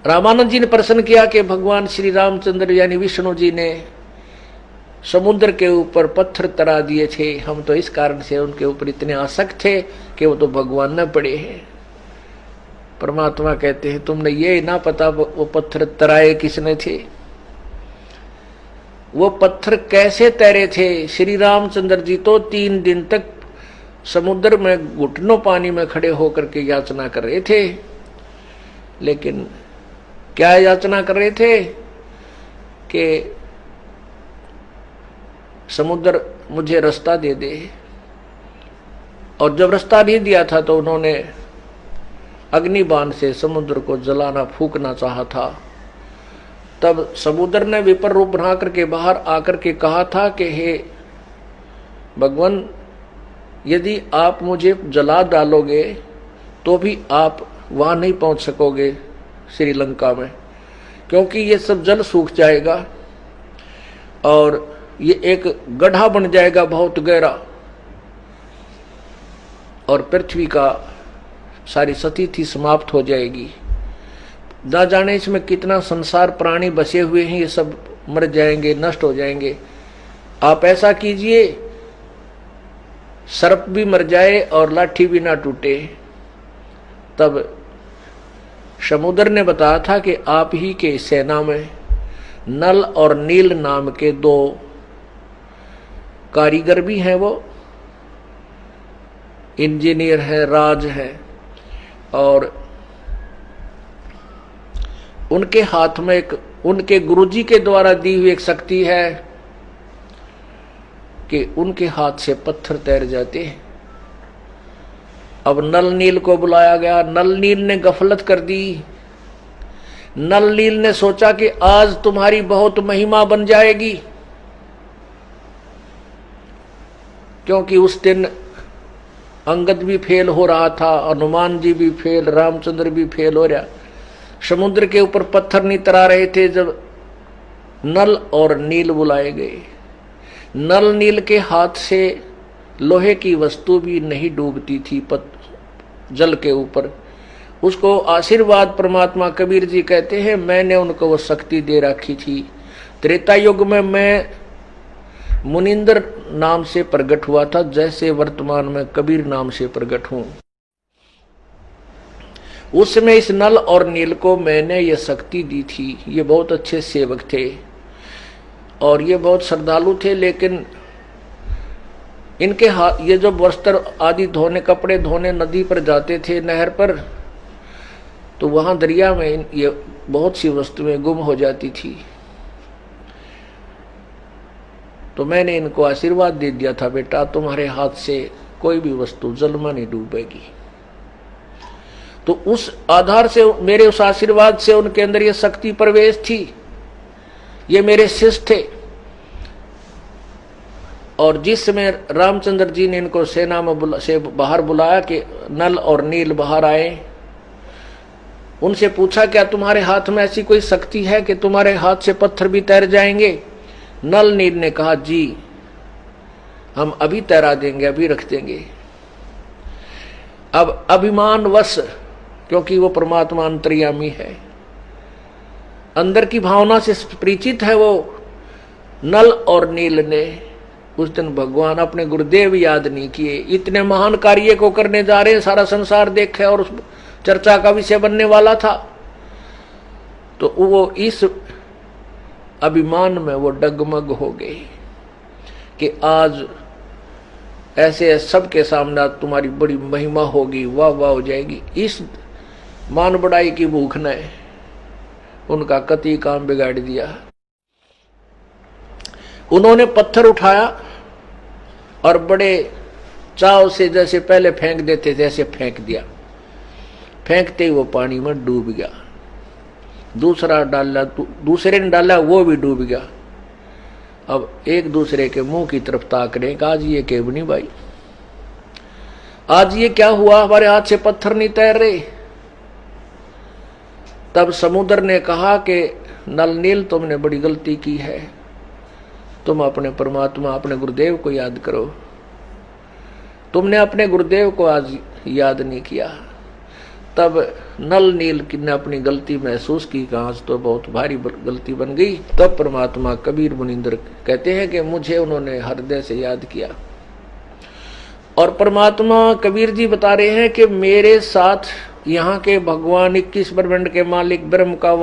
रामानंद जी ने प्रश्न किया कि भगवान श्री रामचंद्र यानी विष्णु जी ने समुद्र के ऊपर पत्थर तरा दिए थे, हम तो इस कारण से उनके ऊपर इतने आसक्त थे कि वो तो भगवान न पड़े हैं। परमात्मा कहते हैं तुमने ये ना पता वो पत्थर तराए किसने थे, वो पत्थर कैसे तैरे थे। श्री रामचंद्र जी तो 3 दिन तक समुद्र में घुटनों पानी में खड़े होकर के याचना कर रहे थे। लेकिन क्या याचना कर रहे थे कि समुद्र मुझे रास्ता दे दे, और जब रास्ता नहीं दिया था तो उन्होंने अग्निबाण से समुद्र को जलाना फूकना चाहा था। तब समुद्र ने विपर रूप बना करके बाहर आकर के कहा था कि हे भगवान, यदि आप मुझे जला डालोगे तो भी आप वहां नहीं पहुंच सकोगे श्रीलंका में, क्योंकि ये सब जल सूख जाएगा और ये एक गड्ढा बन जाएगा बहुत गहरा, और पृथ्वी का सारी स्थिति समाप्त हो जाएगी। ना जाने इसमें कितना संसार प्राणी बसे हुए हैं, ये सब मर जाएंगे, नष्ट हो जाएंगे। आप ऐसा कीजिए सर्प भी मर जाए और लाठी भी ना टूटे। तब समुद्र ने बताया था कि आप ही के सेना में नल और नील नाम के 2 कारीगर भी हैं, वो इंजीनियर हैं, राज हैं, और उनके हाथ में एक उनके गुरुजी के द्वारा दी हुई एक शक्ति है कि उनके हाथ से पत्थर तैर जाते हैं। अब नल नील को बुलाया गया। नल नील ने गफलत कर दी। नल नील ने सोचा कि आज तुम्हारी बहुत महिमा बन जाएगी, क्योंकि उस दिन अंगद भी फेल हो रहा था, हनुमान जी भी फेल, रामचंद्र भी फेल हो रहा। समुद्र के ऊपर पत्थर नहीं तरा रहे थे जब नल और नील बुलाए गए। नल नील के हाथ से लोहे की वस्तु भी नहीं डूबती थी जल के ऊपर। उसको आशीर्वाद परमात्मा कबीर जी कहते हैं, मैंने उनको वो शक्ति दे रखी थी। त्रेता युग में मैं मुनिंदर नाम से प्रकट हुआ था, जैसे वर्तमान में कबीर नाम से प्रकट हूं। उसमें इस नल और नील को मैंने ये शक्ति दी थी। ये बहुत अच्छे सेवक थे और ये बहुत श्रद्धालु थे, लेकिन इनके हाथ ये जो वस्त्र आदि धोने, कपड़े धोने नदी पर जाते थे, नहर पर, तो वहां दरिया में ये बहुत सी वस्तुएं गुम हो जाती थी। तो मैंने इनको आशीर्वाद दे दिया था, बेटा तुम्हारे हाथ से कोई भी वस्तु जल में नहीं डूबेगी। तो उस आधार से, मेरे उस आशीर्वाद से उनके अंदर ये शक्ति प्रवेश थी। ये मेरे शिष्य थे। और जिस समय रामचंद्र जी ने इनको सेना में से बाहर बुलाया कि नल और नील बाहर आए, उनसे पूछा क्या तुम्हारे हाथ में ऐसी कोई शक्ति है कि तुम्हारे हाथ से पत्थर भी तैर जाएंगे? नल नील ने कहा जी हम अभी तैरा देंगे, अभी रख देंगे। अब अभिमानवश, क्योंकि वो परमात्मा अंतर्यामी है, अंदर की भावना से परिचित है, वो नल और नील ने उस दिन भगवान अपने गुरुदेव याद नहीं किए। इतने महान कार्य को करने जा रहे हैं, सारा संसार देखे और उस चर्चा का विषय बनने वाला था, तो वो इस अभिमान में वो डगमग हो गए कि आज ऐसे सबके सामने तुम्हारी बड़ी महिमा होगी, वाह वाह हो जाएगी। इस मान बढ़ाई की भूख ने उनका कति काम बिगाड़ दिया। उन्होंने पत्थर उठाया और बड़े चाव से, जैसे पहले फेंक देते थे ऐसे फेंक दिया। फेंकते ही वो पानी में डूब गया। दूसरा डाला, दूसरे ने डाला, वो भी डूब गया। अब एक दूसरे के मुंह की तरफ ताक रहे, आज ये केवनी भाई, आज ये क्या हुआ, हमारे हाथ से पत्थर नहीं तैर रहे। तब समुद्र ने कहा कि नल नील तुमने बड़ी गलती की है, तुम अपने परमात्मा, अपने गुरुदेव को याद करो। तुमने अपने गुरुदेव को आज याद नहीं किया। तब नल नील ने अपनी गलती महसूस की कि आज तो बहुत भारी गलती बन गई। तब परमात्मा कबीर मुनिंदर कहते हैं कि मुझे उन्होंने हृदय से याद किया। और परमात्मा कबीर जी बता रहे हैं कि मेरे साथ यहाँ के भगवान 21 ब्रह्मांड के मालिक ब्रह्म का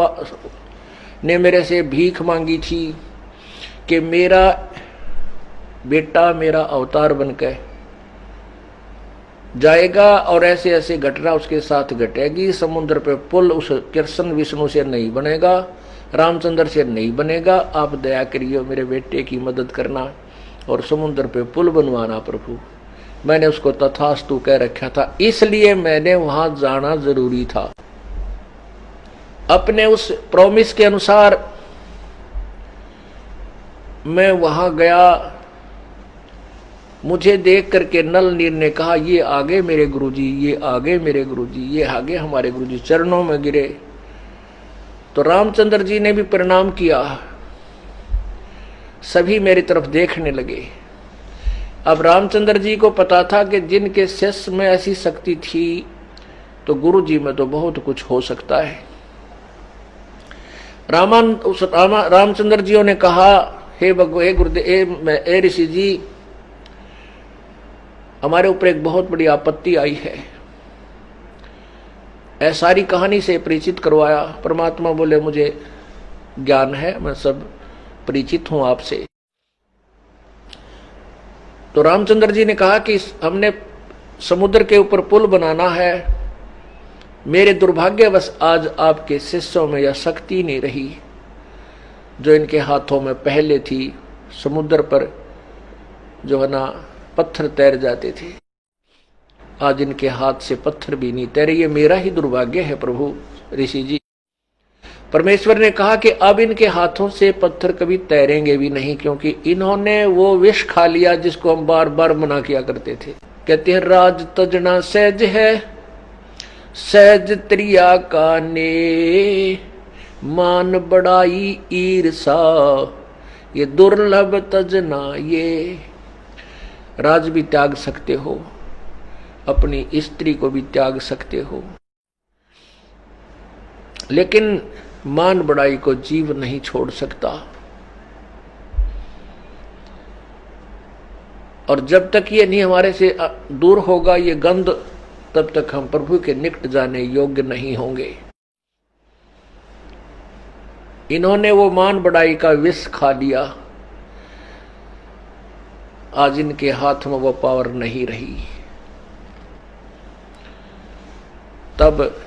ने मेरे से भीख मांगी थी कि मेरा बेटा मेरा अवतार बनकर जाएगा और ऐसे ऐसे घटना उसके साथ घटेगी। समुद्र पे पुल उस कृष्ण विष्णु से नहीं बनेगा, रामचंद्र से नहीं बनेगा। आप दया करिए मेरे बेटे की मदद करना और समुद्र पे पुल बनवाना प्रभु। मैंने उसको तथास्तु कह रखा था, इसलिए मैंने वहां जाना जरूरी था। अपने उस प्रॉमिस के अनुसार मैं वहां गया। मुझे देख करके नल नील ने कहा, ये आगे मेरे गुरुजी, ये आगे मेरे गुरुजी, ये आगे हमारे गुरुजी। चरणों में गिरे तो रामचंद्र जी ने भी प्रणाम किया। सभी मेरी तरफ देखने लगे। अब रामचंद्र जी को पता था कि जिनके शिष्य में ऐसी शक्ति थी तो गुरुजी में तो बहुत कुछ हो सकता है। रामचंद्र जी ने कहा, हे गुरुदेव, हे ऋषि जी, हमारे ऊपर एक बहुत बड़ी आपत्ति आई है। सारी कहानी से परिचित करवाया। परमात्मा बोले, मुझे ज्ञान है, मैं सब परिचित हूं आपसे। तो रामचंद्र जी ने कहा कि हमने समुद्र के ऊपर पुल बनाना है। मेरे दुर्भाग्यवश आज आपके शिष्यों में यह शक्ति नहीं रही जो इनके हाथों में पहले थी। समुद्र पर जो है ना पत्थर तैर जाते थे, आज इनके हाथ से पत्थर भी नहीं तैरे। ये मेरा ही दुर्भाग्य है प्रभु ऋषि जी। परमेश्वर ने कहा कि अब इनके हाथों से पत्थर कभी तैरेंगे भी नहीं, क्योंकि इन्होंने वो विष खा लिया जिसको हम बार बार मना किया करते थे। कहते हैं, राज तजना सहज है, सहज त्रिया का ने, मान बड़ाई ईर्षा, ये दुर्लभ तजना। ये राज भी त्याग सकते हो, अपनी स्त्री को भी त्याग सकते हो, लेकिन मान बड़ाई को जीव नहीं छोड़ सकता। और जब तक ये नहीं हमारे से दूर होगा ये गंध, तब तक हम प्रभु के निकट जाने योग्य नहीं होंगे। इन्होंने वो मान बड़ाई का विष खा लिया, आज इनके हाथ में वो पावर नहीं रही। तब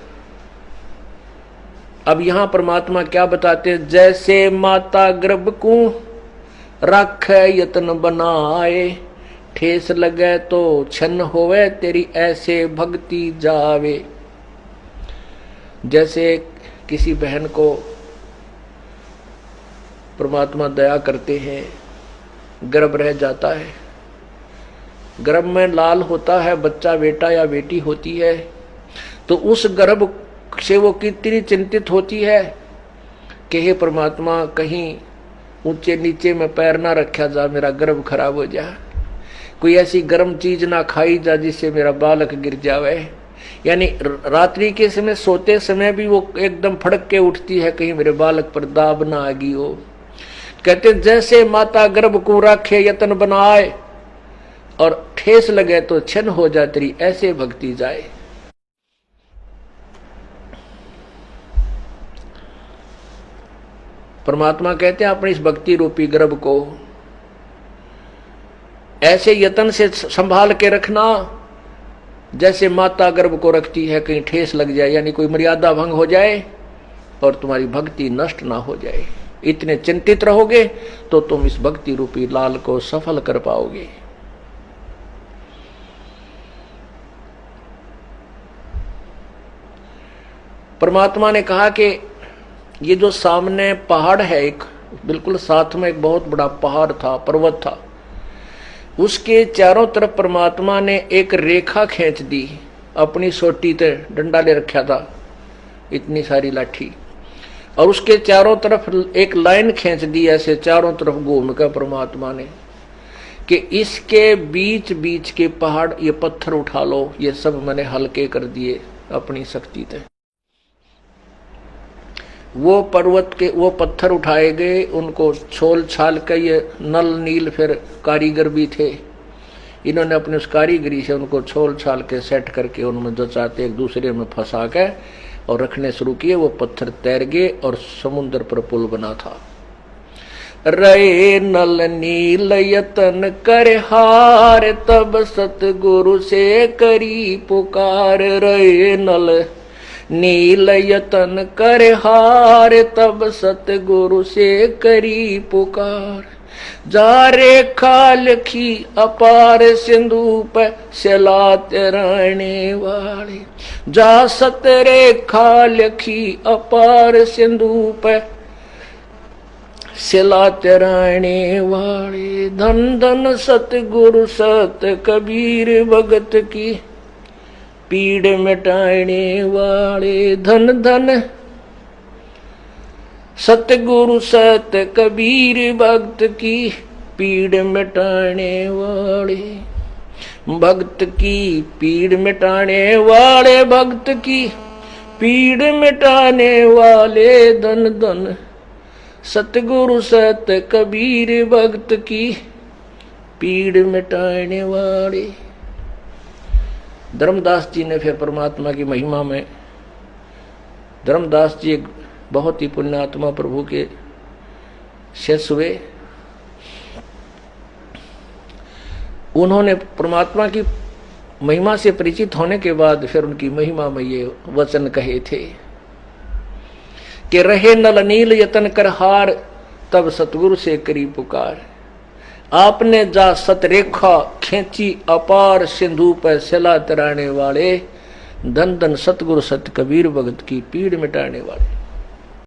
अब यहां परमात्मा क्या बताते, जैसे माता गर्भ को रखे यत्न बनाए, ठेस लगे तो छन होवे, तेरी ऐसे भक्ति जावे। जैसे किसी बहन को परमात्मा दया करते हैं, गर्भ रह जाता है, गर्भ में लाल होता है, बच्चा बेटा या बेटी होती है, तो उस गर्भ से वो कितनी चिंतित होती है कि हे परमात्मा, कहीं ऊंचे नीचे में पैर ना रखा जा, मेरा गर्भ खराब हो जा, कोई ऐसी गर्म चीज ना खाई जा जिससे मेरा बालक गिर जावे। यानी रात्रि के समय सोते समय भी वो एकदम फड़क के उठती है, कहीं मेरे बालक पर दाब ना आ गई हो। कहते जैसे माता गर्भ को रखे यत्न बनाए और ठेस लगे तो छन हो जा, तेरी ऐसे भक्ति जाए। परमात्मा कहते हैं अपनी इस भक्ति रूपी गर्भ को ऐसे यत्न से संभाल के रखना जैसे माता गर्भ को रखती है, कहीं ठेस लग जाए यानी कोई मर्यादा भंग हो जाए और तुम्हारी भक्ति नष्ट ना हो जाए। इतने चिंतित रहोगे तो तुम इस भक्ति रूपी लाल को सफल कर पाओगे। परमात्मा ने कहा कि ये जो सामने पहाड़ है, एक बिल्कुल साथ में एक बहुत बड़ा पहाड़ था, पर्वत था, उसके चारों तरफ परमात्मा ने एक रेखा खींच दी। अपनी सोटी ते डंडा ले रखा था, इतनी सारी लाठी, और उसके चारों तरफ एक लाइन खींच दी ऐसे चारों तरफ घूम कर परमात्मा ने कि इसके बीच बीच के पहाड़ ये पत्थर उठा लो, ये सब मैंने हल्के कर दिए, अपनी शक्ति थे। वो पर्वत के वो पत्थर उठाए गए, उनको छोल छाल के, ये नल नील फिर कारीगर भी थे, इन्होंने अपनी उस कारीगरी से उनको छोल छाल के सेट करके उनमें जो चाहते एक दूसरे में फंसा के और रखने शुरू किए। वो पत्थर तैर गए और समुद्र पर पुल बना था। रे नल नील यतन कर हार, तब सतगुरु से करी पुकार। रे नल नील यतन कर हार, तब सतगुरु से करी पुकार। जा रेखा लिखी अपार सिंधु पे सिला तैराने वाले। जा सत रेखा लिखी अपार सिंधु पे सिला तैराने वाले। धन धन सतगुरु सत कबीर भगत की पीड़ मिटाने वाले। धन धन सतगुरु सत कबीर भक्त की पीड़ मिटाने वाले। भक्त की पीड़ मिटाने वाले, भक्त की पीड़ मिटाने वाले। धन धन सतगुरु सत कबीर भक्त की पीड़ मिटाने वाले। धर्मदास जी ने फिर परमात्मा की महिमा में, धर्मदास जी एक बहुत ही पुण्यात्मा प्रभु के शिष्य हुए। उन्होंने परमात्मा की महिमा से परिचित होने के बाद फिर उनकी महिमा में ये वचन कहे थे कि रहे नल नील यतन कर हार, तब सतगुरु से करी पुकार। आपने जा सतरेखा खींची अपार सिंधु पर सिला तैराने वाले। धन धन सतगुरु सत कबीर भगत की पीड़ मिटाने वाले।